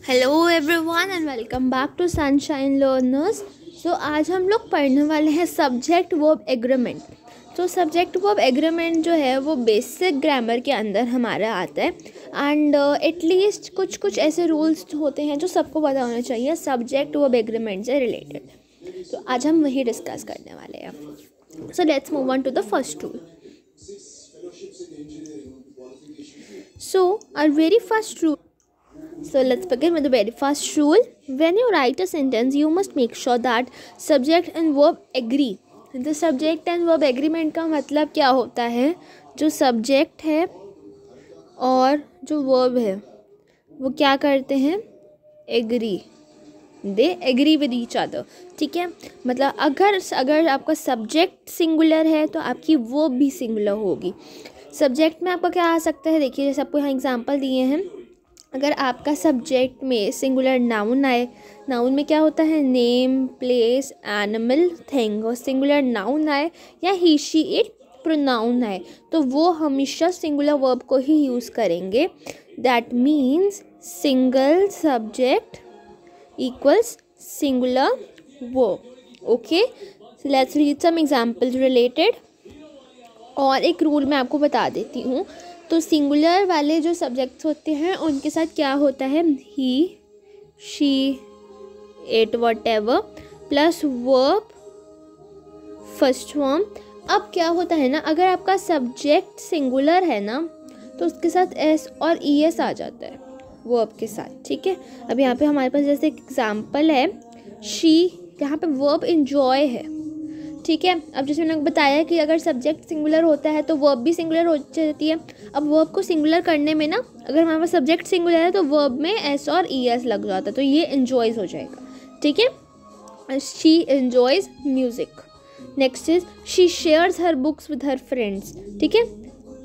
Hello everyone and welcome back to Sunshine Learners. आज हम लोग पढ़ने वाले हैं subject verb agreement. Subject verb agreement जो है वो बेसिक ग्रामर के अंदर हमारा आता है एंड एटलीस्ट कुछ ऐसे रूल्स होते हैं जो सबको पता होना चाहिए सब्जेक्ट वर्ब एग्रीमेंट से रिलेटेड। आज हम वही डिस्कस करने वाले हैं। So let's move on to the first rule. Our very first rule. Let's begin with the very first rule. When you write a sentence, you must make sure that subject and verb agree. The subject and verb agreement का मतलब क्या होता है? जो subject है और जो verb है वो क्या करते हैं? Agree. They agree with each other. ठीक है, मतलब अगर आपका सब्जेक्ट सिंगुलर है तो आपकी वर्ब भी सिंगुलर होगी। सब्जेक्ट में आपका क्या आ सकता है, देखिए जैसे आपको यहाँ एग्जांपल दिए हैं। अगर आपका सब्जेक्ट में सिंगुलर नाउन आए, नाउन में क्या होता है? Name, place, animal, thing. और सिंगुलर नाउन आए या ही, शी, इट प्रोनाउन आए तो वो हमेशा सिंगुलर वर्ब को ही यूज़ करेंगे। That means single subject equals singular verb. Okay, let's read some examples related. और एक रूल मैं आपको बता देती हूँ। तो सिंगुलर वाले जो सब्जेक्ट्स होते हैं उनके साथ क्या होता है? He, she, it, whatever plus verb first form. अब क्या होता है ना, अगर आपका सब्जेक्ट सिंगुलर है ना तो उसके साथ एस और ई एस आ जाता है वर्ब के साथ। ठीक है, अब यहाँ पे हमारे पास जैसे एग्जाम्पल है शी, यहाँ पे वर्ब इंजॉय है। ठीक है, अब जैसे मैंने बताया कि अगर सब्जेक्ट सिंगुलर होता है तो वर्ब भी सिंगुलर हो जाती है। अब वर्ब को सिंगुलर करने में ना, अगर हमारे पास सब्जेक्ट सिंगुलर है तो वर्ब में एस और ई एस लग जाता है तो ये एन्जॉयज़ हो जाएगा। ठीक है, she enjoys music. Next is she shares her books with her friends. ठीक है,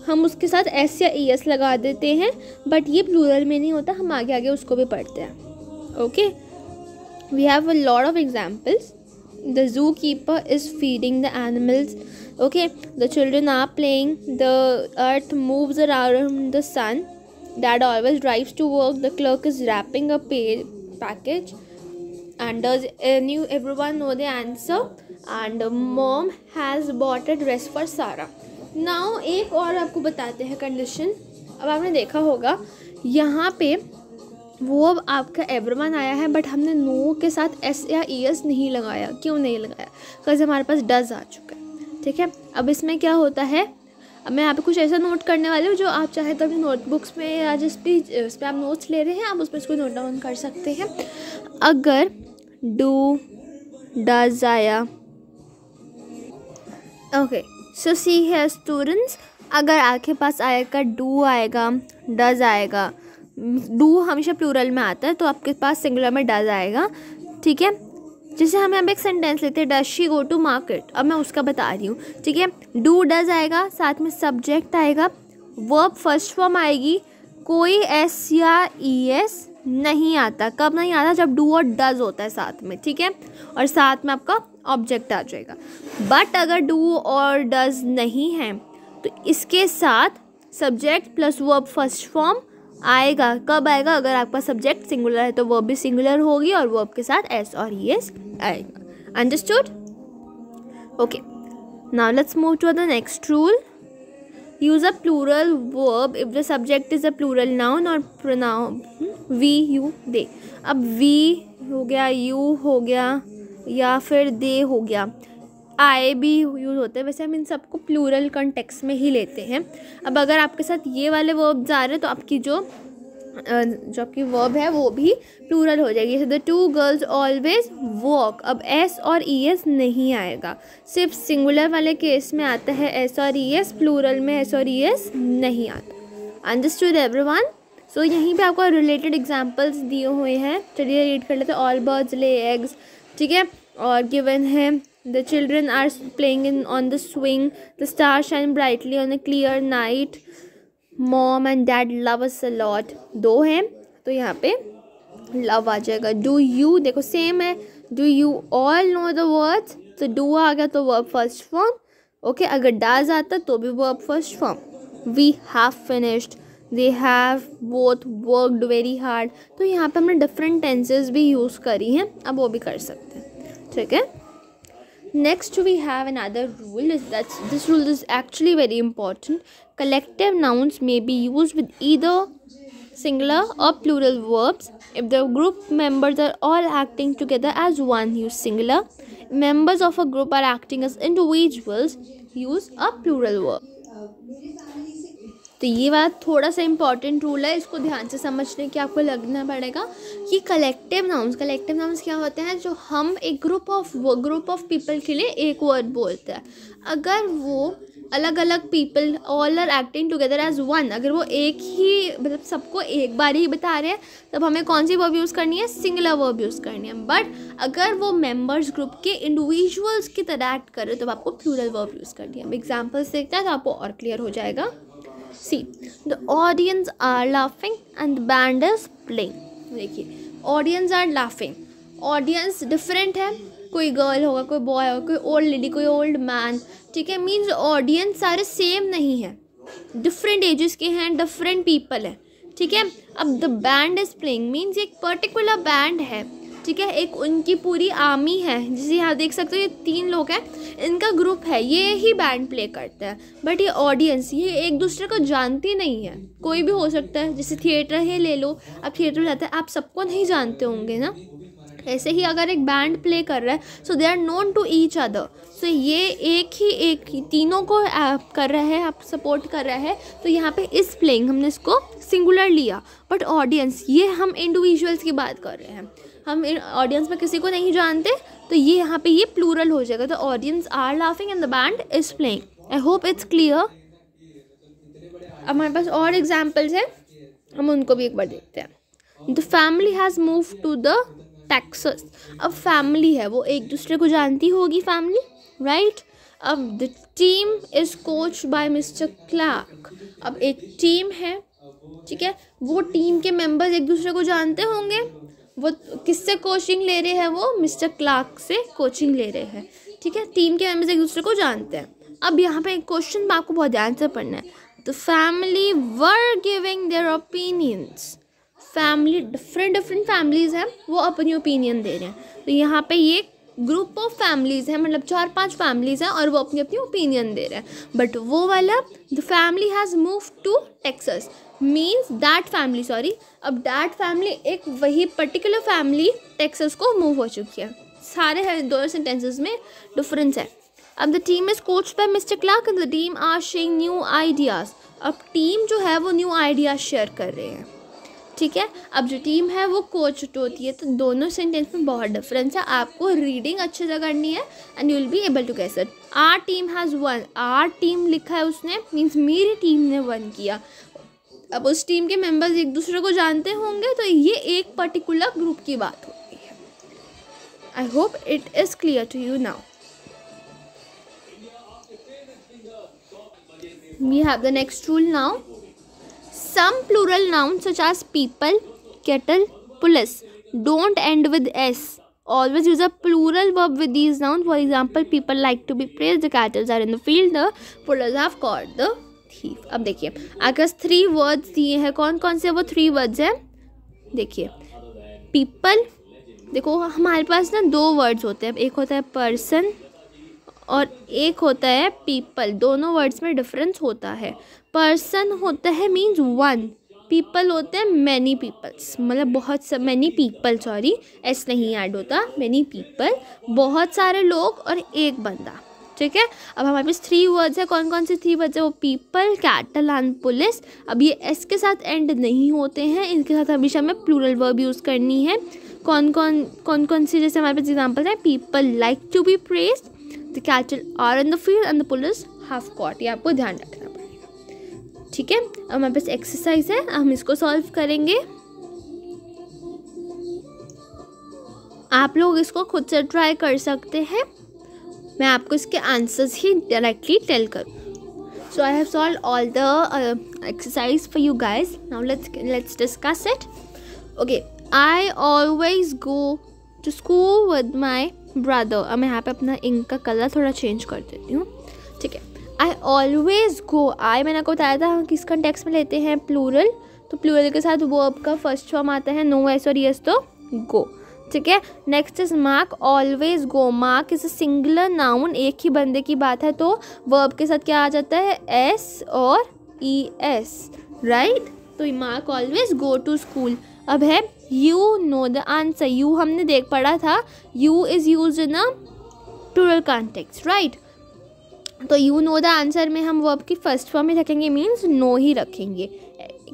हम उसके साथ एस या ई एस लगा देते हैं बट ये प्लूरल में नहीं होता, हम आगे आगे उसको भी पढ़ते हैं। Okay, we have a lot of examples. The zookeeper is feeding the animals. Okay, the children are playing. The earth moves around the sun. Dad always drives to work. The clerk is wrapping a package. And does everyone know the answer? And mom has bought a dress for Sarah. Now एक और आपको बताते हैं condition. अब आपने देखा होगा यहाँ पे वो अब आपका एवरीवन आया है बट हमने नो के साथ एस या ई एस नहीं लगाया। क्यों नहीं लगाया? बिकॉज हमारे पास डज आ चुका है। ठीक है, अब इसमें क्या होता है, अब मैं यहाँ पे कुछ ऐसा नोट करने वाली हूँ जो आप चाहे तो अपनी नोटबुक्स में या जिस पे आप नोट्स ले रहे हैं आप उस पर इसको नोट डाउन कर सकते हैं। अगर डू, डज आया, ओके, सो सी है स्टूडेंट्स, अगर आपके पास आएगा डू आएगा, डज आएगा, डू हमेशा प्लूरल में आता है तो आपके पास सिंगुलर में डज आएगा। ठीक है, जैसे हम यहाँ पे एक सेंटेंस लेते हैं, does she go to market. अब मैं उसका बता रही हूँ। ठीक है, डू डज आएगा, साथ में सब्जेक्ट आएगा, वर्ब फर्स्ट फॉर्म आएगी, कोई एस या ई एस नहीं आता। कब नहीं आता? जब डू और डज होता है साथ में। ठीक है, और साथ में आपका ऑब्जेक्ट आ जाएगा। बट अगर डू और डज नहीं है तो इसके साथ subject plus verb first form आएगा। कब आएगा? अगर आपका सब्जेक्ट सिंगुलर है तो वर्ब भी सिंगुलर होगी और वर्ब के साथ एस और ई एस आएगा। Understood? Okay, now let's move to the next rule. Use a plural verb if the subject is a plural noun और प्रोनाउन वी, यू, दे। अब वी हो गया, यू हो गया या फिर दे हो गया, आए भी यूज़ होते हैं। वैसे हम इन सबको प्लूरल कॉन्टेक्स्ट में ही लेते हैं। अब अगर आपके साथ ये वाले वर्ब जा रहे हैं तो आपकी जो आपकी वर्ब है वो भी प्लूरल हो जाएगी। The two girls always walk. अब एस और ई एस नहीं आएगा, सिर्फ सिंगुलर वाले केस में आता है एस और ई एस, प्लूरल में एस और ई एस नहीं आता। Understood everyone? सो यहीं पे आपको रिलेटेड एग्जाम्पल्स दिए हुए हैं, चलिए रीड कर लेते हैं। All birds lay eggs. ठीक है, और गिवन है The children are playing on the swing. The stars shine brightly on a clear night. Mom and dad love us a lot. दो हैं तो यहाँ पे love आ जाएगा। Do you, देखो सेम है। Do you all know the words? तो do आ गया तो verb first form। ओके, अगर does आता तो भी verb first form। We have finished. They have both worked very hard. तो यहाँ पे हमने डिफरेंट टेंसेस भी यूज़ करी हैं, अब वो भी कर सकते हैं, ठीक है। Next we have another rule, this rule is actually very important. Collective nouns may be used with either singular or plural verbs. If the group members are all acting together as one, use singular. Members of a group are acting as individuals, use a plural verb. तो ये बात थोड़ा सा important rule है, इसको ध्यान से समझने की आपको लगना पड़ेगा कि कलेक्टिव नाउन्स क्या होते हैं, जो हम एक ग्रुप ऑफ पीपल के लिए एक वर्ड बोलते हैं। अगर वो अलग अलग people all are acting together as one, अगर वो एक ही मतलब सबको एक बार ही बता रहे हैं, तब हमें कौन सी वर्ब यूज़ करनी है, सिंगुलर वर्ब यूज़ करनी है। बट अगर वो मेंबर्स ग्रुप के इंडिविजुअल्स की तरह एक्ट कर रहे हो, तब आपको प्लूरल वर्ब यूज़ करनी है। अब एग्जाम्पल्स देखते हैं तो आपको और क्लियर हो जाएगा। See the audience are laughing and the band is playing. देखिए audience are laughing, audience different है, कोई गर्ल होगा, कोई बॉय होगा, कोई ओल्ड लेडी, कोई ओल्ड मैन, ठीक है। मीन्स ऑडियंस सारे सेम नहीं है, डिफरेंट एजेस के हैं, डिफरेंट पीपल है, ठीक है। अब the band is playing means एक पर्टिकुलर बैंड है, ठीक है, एक उनकी पूरी आर्मी है, जिसे यहाँ देख सकते हो ये 3 लोग हैं, इनका ग्रुप है, ये ही बैंड प्ले करता है। बट ये ऑडियंस ये एक दूसरे को जानती नहीं है, कोई भी हो सकता है। जैसे थिएटर है ले लो, आप थिएटर में जाते हैं, आप सबको नहीं जानते होंगे ना, ऐसे ही अगर एक बैंड प्ले कर रहा है, so they are known to each other. So ये एक ही तीनों को कर रहा है, आप सपोर्ट कर रहा है, तो यहाँ पे इस प्लेइंग हमने इसको सिंगुलर लिया। बट ऑडियंस ये हम इंडिविजुअल्स की बात कर रहे हैं, हम ऑडियंस में किसी को नहीं जानते, तो ये यहाँ पे ये प्लूरल हो जाएगा। तो audience are laughing and the band is playing. I hope it's clear. अब हमारे पास और एग्जाम्पल्स हैं, हम उनको भी एक बार देखते हैं। The family has move to the Texas. अब फैमिली है, वो एक दूसरे को जानती होगी फैमिली, राइट। अब the team is coached by Mister Clark. अब एक टीम है, ठीक है, वो टीम के मेंबर्स एक दूसरे को जानते होंगे, वो किससे कोचिंग ले रहे हैं, वो मिस्टर क्लार्क से कोचिंग ले रहे हैं, ठीक है। टीम के मेंबर्स एक दूसरे को जानते हैं। अब यहाँ पे एक क्वेश्चन आपको बहुत ध्यान से पढ़ना है। The family were giving their opinions. Family different families हैं, वो अपनी ओपिनियन दे रहे हैं। तो यहाँ पे ये ग्रुप ऑफ फैमिलीज़ हैं, मतलब 4-5 फैमिलीज़ हैं और वो अपनी अपनी ओपिनियन दे रहे हैं। बट वो वाला the family has move to Texas means that family, sorry, अब दैट फैमिली एक वही पर्टिकुलर फैमिली टेक्सास को मूव हो चुकी है। सारे हैं, दोनों सेंटेंसेस में डिफरेंस है। अब the team is coached by Mister Clark and the team are sharing new ideas. अब टीम जो है वो न्यू आइडियाज़ शेयर कर रहे हैं, ठीक है। अब जो टीम है वो कोच होती है, तो दोनों सेंटेंस में बहुत डिफरेंस है। आपको रीडिंग अच्छे से करनी है and you will be able to guess it. Our team has won, our team लिखा है उसने, मीन्स मेरी टीम ने वन किया। अब उस टीम के मेंबर्स एक दूसरे को जानते होंगे, तो ये एक पर्टिकुलर ग्रुप की बात होती है। I hope it is clear to you now. We have the next rule now. Some plural nouns such as people, kettle, police don't end with s. Always use a plural verb with these nouns. For example, people like to be praised, the kettles are in the field, the police have caught the thief. अब देखिए अगर 3 words दिए हैं, कौन कौन से वो 3 words हैं? देखिए people, देखो हमारे पास ना 2 वर्ड्स होते हैं, एक होता है पर्सन और एक होता है पीपल। दोनों वर्ड्स में डिफरेंस होता है। पर्सन होता है मीन्स वन, पीपल होते हैं मैनी पीपल्स, मतलब बहुत सा मैनी पीपल, सॉरी एस नहीं ऐड होता, मैनी पीपल बहुत सारे लोग और एक बंदा, ठीक है। अब हमारे पास 3 वर्ड्स है, कौन कौन से 3 वर्ड्स है? वो पीपल, कैटल एंड पुलिस। अब ये एस के साथ एंड नहीं होते हैं, इनके साथ हमेशा हमें प्लूरल वर्ब यूज़ करनी है। कौन कौन सी, जैसे हमारे पास एग्जाम्पल है, people like to be praised, the cattle are in the field and the police have caught. ये आपको ध्यान रखना पड़ेगा, ठीक है। अब हमारे पास एक्सरसाइज है, हम इसको सॉल्व करेंगे। आप लोग इसको खुद से ट्राई कर सकते हैं, मैं आपको इसके आंसर्स ही डायरेक्टली टेल करूँ। So I have solve all the exercise for you guys. Now let's discuss it. Okay, I always go to school with my brother. अब मैं यहाँ पे अपना इंक का कलर थोड़ा चेंज कर देती हूँ, ठीक है। आई ऑलवेज गो, आई मैंने आपको बताया था हम किस कंटेक्स्ट में लेते हैं, प्लूरल, तो प्लूरल के साथ वर्ब का फर्स्ट फॉर्म आता है नो, एस और यस, तो गो, ठीक है। Next is mark always go, mark is a singular noun, एक ही बंदे की बात है, तो वर्ब के साथ क्या आ जाता है, एस और ई एस, राइट। तो Mark always go to school. अब है you know the answer, you हमने देख पढ़ा था, you is used in a plural context, right. तो यू नो द आंसर में हम वर्ब की फर्स्ट फॉर्म में रखेंगे, मीन्स नो ही रखेंगे,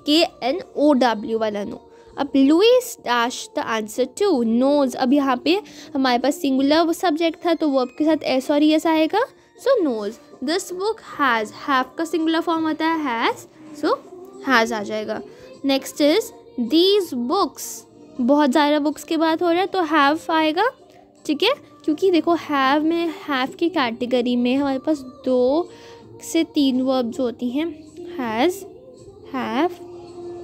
KNOW वाला नो। अब Louis dash the answer too, knows, अब यहाँ पे हमारे पास सिंगुलर सब्जेक्ट था तो वर्ब के साथ एस और यस आएगा, so knows. This book has, have का सिंगुलर फॉर्म होता है हैज़, सो हैज़ आ जाएगा। नेक्स्ट इज दीज बुक्स, बहुत ज़्यादा बुक्स की बात हो रहा है तो हैव आएगा, ठीक है, क्योंकि देखो हैव में, हैव की कैटेगरी में हमारे पास 2 से 3 वर्ब्स होती हैं, हैज़, हैव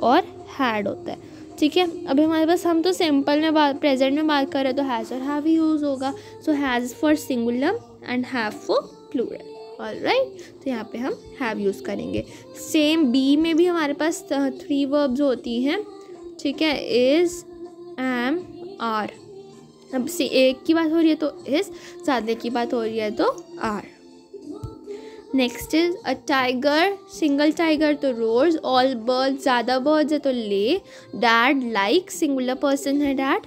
और हैड होता है, ठीक है। अभी हमारे पास, हम तो सिंपल में बात, प्रेजेंट में बात कर रहे हैं तो हैज़ और हैव ही यूज़ होगा, so has for singular and have for plural, alright. तो यहाँ पे हम हैव यूज़ करेंगे। सेम बी में भी हमारे पास 3 वर्ब्स होती हैं, ठीक है, इज़, एम, आर। अब से एक की बात हो रही है तो इज़, ज़्यादा की बात हो रही है तो are. Next is a tiger, single tiger तो रोर्स, ऑल बर्ड्स, ज़्यादा बर्ड्स है तो ले, डैड लाइक, सिंगुलर पर्सन है dad,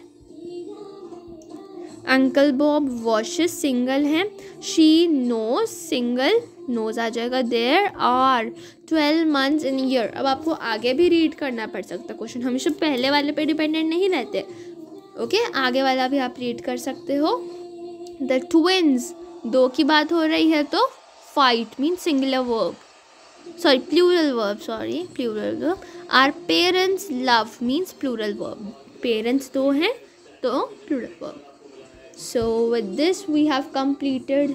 uncle Bob washes, single हैं, शी नोज, सिंगल नोज आ जाएगा, there are 12 months in year. अब आपको आगे भी रीड करना पड़ सकता है क्वेश्चन, हमेशा पहले वाले पे डिपेंडेंट नहीं रहते, ओके, आगे वाला भी आप रीड कर सकते हो। द ट्विंस, 2 की बात हो रही है तो fight mean singular verb, sorry plural verb, sorry plural verb. Our parents love means plural verb, parents 2 हैं तो plural verb. So with this we have completed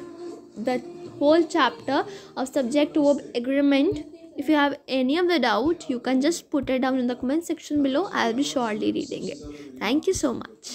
the whole chapter of subject verb agreement. If you have any of the doubt, you can just put it down in the comment section below. I'll be surely reading it. Thank you so much.